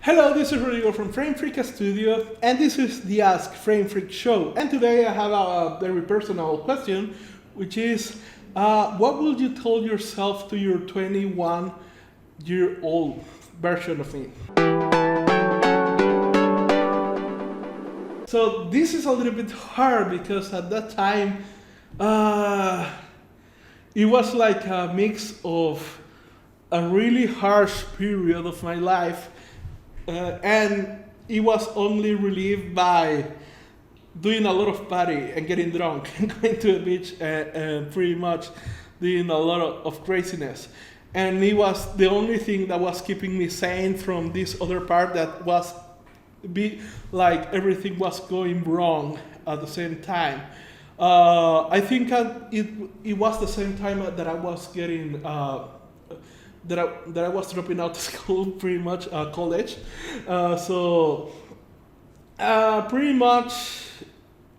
Hello, this is Rodrigo from Frame Freak Studio, and this is the Ask Frame Freak show. And today I have a very personal question, which is, what would you tell yourself to your 21-year-old version of me? So this is a little bit hard because at that time, it was like a mix of a really harsh period of my life. And it was only relieved by doing a lot of party and getting drunk and going to the beach and pretty much doing a lot of craziness. And it was the only thing that was keeping me sane from this other part that was like everything was going wrong at the same time. I think it was the same time that I was getting that I was dropping out of school, pretty much college. Pretty much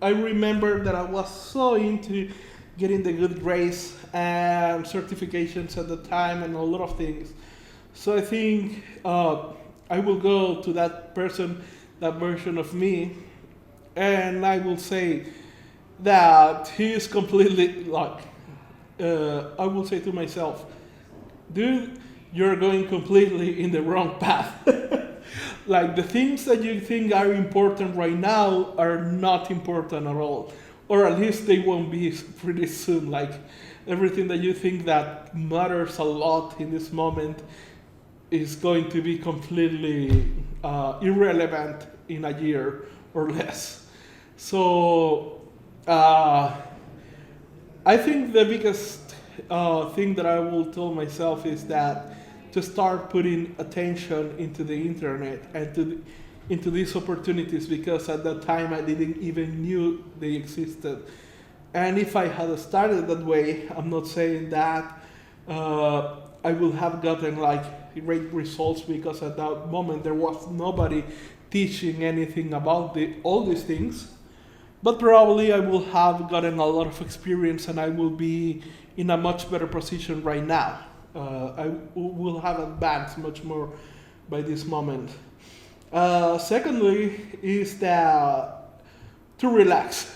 I remember that I was so into getting the good grades and certifications at the time and a lot of things. So I think I will go to that person, that version of me, and I will say that he is completely like, I will say to myself, dude, you're going completely in the wrong path. Like the things that you think are important right now are not important at all. Or at least they won't be pretty soon. Like everything that you think that matters a lot in this moment is going to be completely irrelevant in a year or less. So I think the biggest thing that I will tell myself is that to start putting attention into the internet and into these opportunities, because at that time I didn't even knew they existed. And if I had started that way, I'm not saying that I would have gotten like great results, because at that moment there was nobody teaching anything about all these things. But probably I will have gotten a lot of experience and I will be in a much better position right now. I will have advanced much more by this moment. Secondly, is that to relax.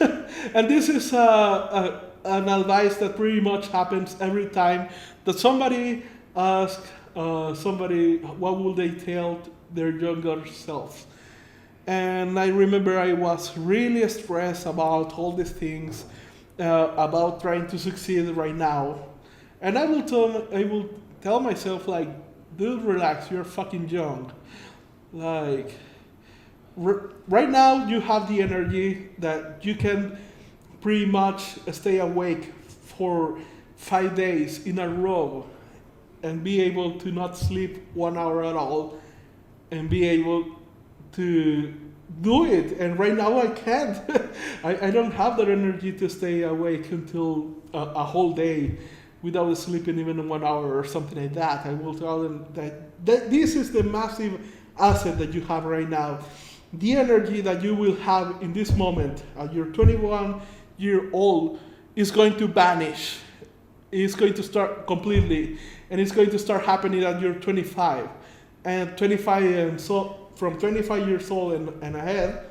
And this is an advice that pretty much happens every time that somebody asks somebody what will they tell their younger selves. And I remember I was really stressed about all these things, about trying to succeed right now. And I will tell myself like, dude, relax, you're fucking young. Like, right now you have the energy that you can pretty much stay awake for 5 days in a row and be able to not sleep 1 hour at all and be able to do it. And right now I can't. I don't have that energy to stay awake until a whole day without sleeping even 1 hour or something like that. I will tell them that this is the massive asset that you have right now. The energy that you will have in this moment at your 21-year-old is going to vanish. It's going to start completely, and it's going to start happening at your 25. And 25 and so from 25 years old and ahead,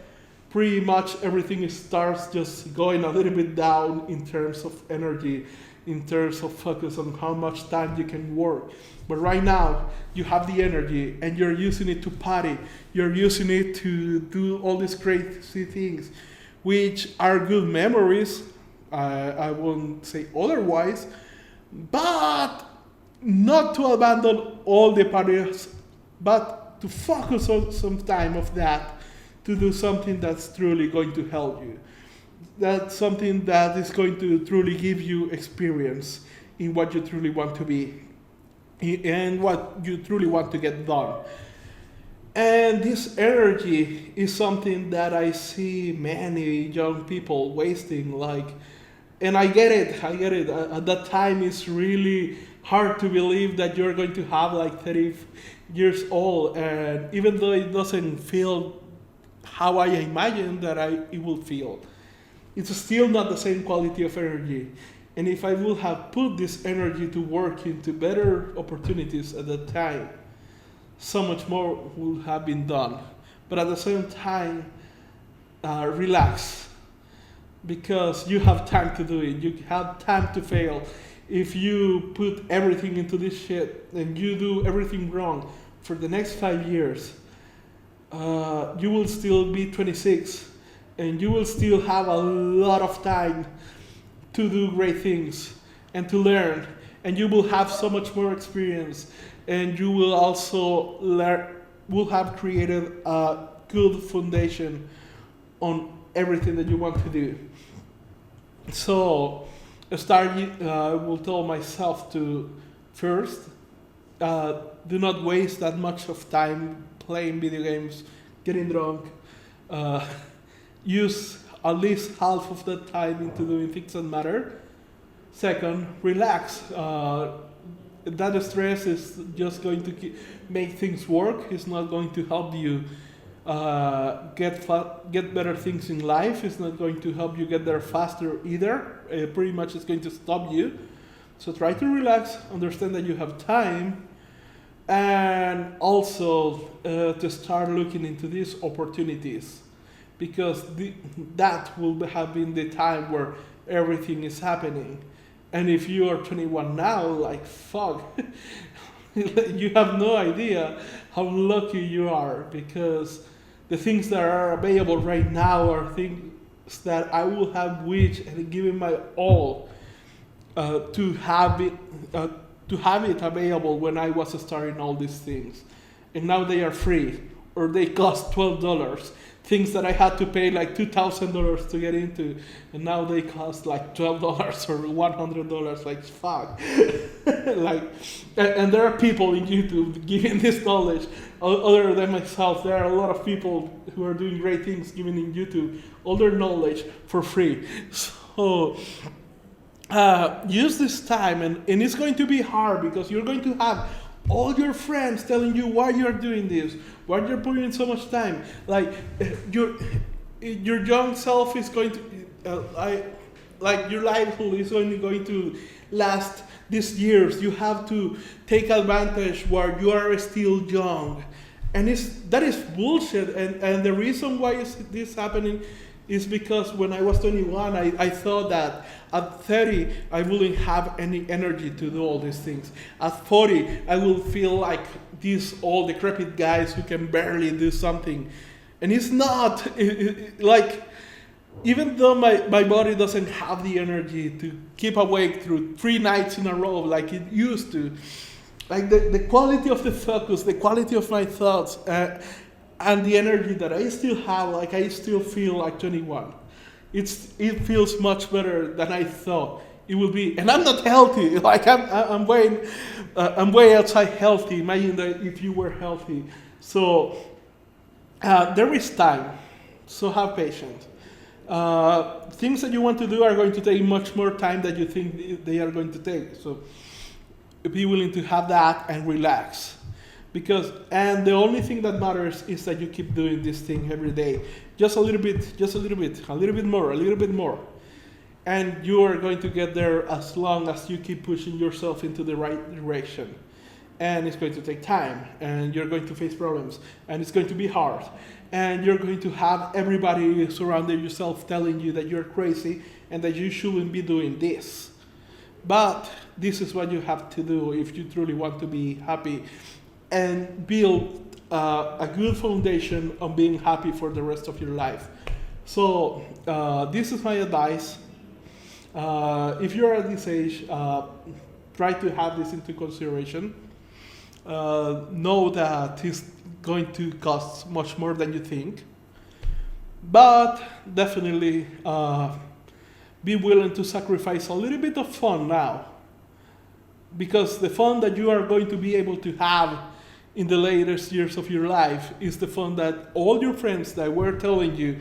pretty much everything starts just going a little bit down in terms of energy, in terms of focus on how much time you can work. But right now, you have the energy and you're using it to party. You're using it to do all these crazy things, which are good memories. I won't say otherwise, but not to abandon all the parties, but to focus on some time of that to do something that's truly going to help you. That's something that is going to truly give you experience in what you truly want to be and what you truly want to get done. And this energy is something that I see many young people wasting, like, and I get it. At that time, it's really hard to believe that you're going to have like 30 years old, and even though it doesn't feel how I imagine that it will feel, it's still not the same quality of energy. And if I would have put this energy to work into better opportunities at that time, so much more will have been done. But at the same time, relax, because you have time to do it. You have time to fail. If you put everything into this shit and you do everything wrong for the next 5 years, you will still be 26 and you will still have a lot of time to do great things and to learn, and you will have so much more experience, and you will also will have created a good foundation on everything that you want to do. So I will tell myself to first, do not waste that much of time playing video games, getting drunk. Use at least half of that time into doing things that matter. Second, relax. That stress is just going to make things work. It's not going to help you get better things in life. It's not going to help you get there faster either. Pretty much it's going to stop you. So try to relax, understand that you have time, and also to start looking into these opportunities, because that will have been the time where everything is happening. And if you are 21 now, like fuck, you have no idea how lucky you are, because the things that are available right now are things that I will have wished and given my all to have it available when I was starting all these things. And now they are free, or they cost $12. Things that I had to pay like $2,000 to get into, and now they cost like $12 or $100. Like fuck, like, and there are people in YouTube giving this knowledge. Other than myself, there are a lot of people who are doing great things giving in YouTube all their knowledge for free. So use this time, and it's going to be hard because you're going to have all your friends telling you why you're doing this, why you're putting in so much time. Like your young self is going to, like your livelihood is only going to last these years. You have to take advantage while you are still young, and that is bullshit. And the reason why is this happening is because when I was 21, I thought that at 30, I wouldn't have any energy to do all these things. At 40, I will feel like these old decrepit guys who can barely do something. And it's not, like, even though my body doesn't have the energy to keep awake through 3 nights in a row like it used to, like the quality of the focus, the quality of my thoughts, and the energy that I still have, like I still feel like 21. It feels much better than I thought it would be, and I'm not healthy. Like I'm way outside healthy. Imagine that if you were healthy. So there is time. So have patience. Things that you want to do are going to take much more time than you think they are going to take. So be willing to have that and relax. And the only thing that matters is that you keep doing this thing every day. Just a little bit more. And you are going to get there as long as you keep pushing yourself into the right direction. And it's going to take time, and you're going to face problems, and it's going to be hard. And you're going to have everybody surrounding yourself telling you that you're crazy and that you shouldn't be doing this. But this is what you have to do if you truly want to be happy and build a good foundation on being happy for the rest of your life. So this is my advice. If you're at this age, try to have this into consideration. Know that it's going to cost much more than you think, but definitely be willing to sacrifice a little bit of fun now, because the fun that you are going to be able to have in the latest years of your life is the fun that all your friends that were telling you,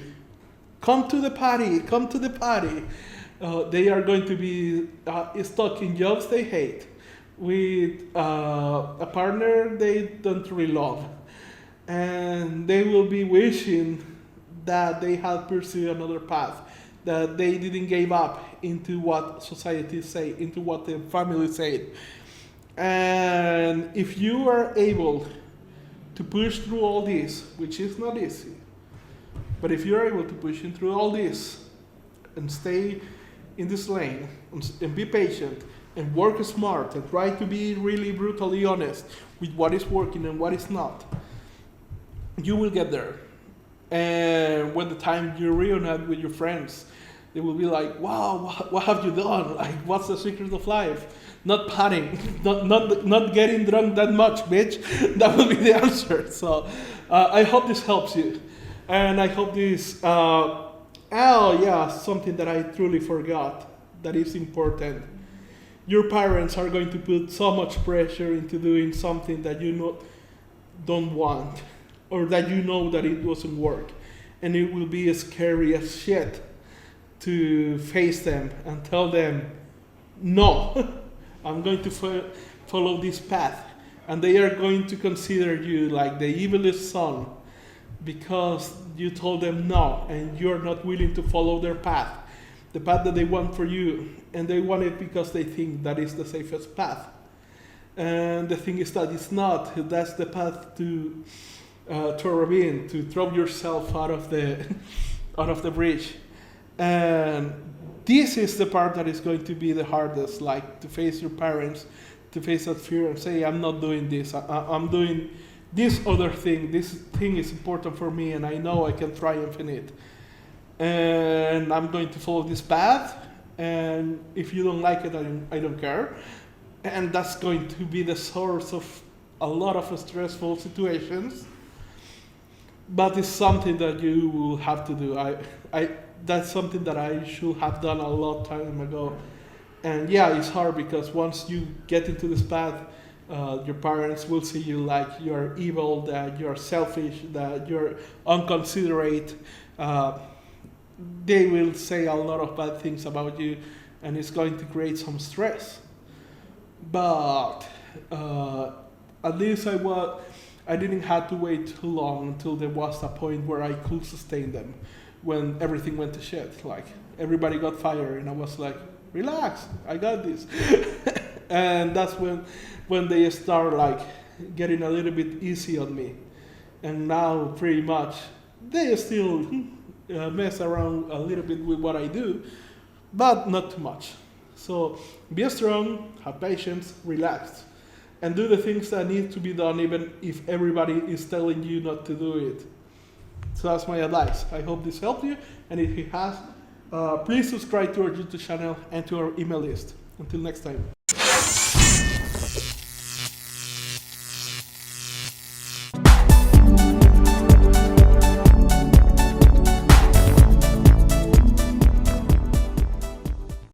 come to the party, they are going to be stuck in jobs they hate, with a partner they don't really love, and they will be wishing that they had pursued another path, that they didn't give up into what society say, into what the family said. And if you are able to push through all this, which is not easy. But if you're able to push through all this and stay in this lane and be patient and work smart and try to be really brutally honest with what is working and what is not, you will get there. And when the time you reunite with your friends, they will be like, wow, what have you done? Like, what's the secret of life? Not partying, not getting drunk that much, bitch. That will be the answer. So I hope this helps you. And I hope this, something that I truly forgot that is important. Your parents are going to put so much pressure into doing something that you don't want, or that you know that it doesn't work. And it will be scary as shit to face them and tell them, no, I'm going to follow this path. And they are going to consider you like the evilest son because you told them no and you're not willing to follow their path, the path that they want for you. And they want it because they think that is the safest path. And the thing is that it's not. That's the path to a ravine, to throw yourself out of the bridge. And this is the part that is going to be the hardest, like to face your parents, to face that fear and say, I'm not doing this, I'm doing this other thing, this thing is important for me and I know I can triumph in it. And I'm going to follow this path, and if you don't like it, I don't care. And that's going to be the source of a lot of stressful situations. But it's something that you will have to do. That's something that I should have done a long time ago. And yeah, it's hard because once you get into this path, your parents will see you like you're evil, that you're selfish, that you're inconsiderate. They will say a lot of bad things about you, and it's going to create some stress. But at least I didn't have to wait too long until there was a point where I could sustain them. When everything went to shit, like everybody got fired, and I was like, relax, I got this. And that's when they start like getting a little bit easy on me. And now pretty much they still mess around a little bit with what I do, but not too much. So be strong, have patience, relax, and do the things that need to be done even if everybody is telling you not to do it. So that's my advice. I hope this helped you, and if it has, please subscribe to our YouTube channel and to our email list. Until next time.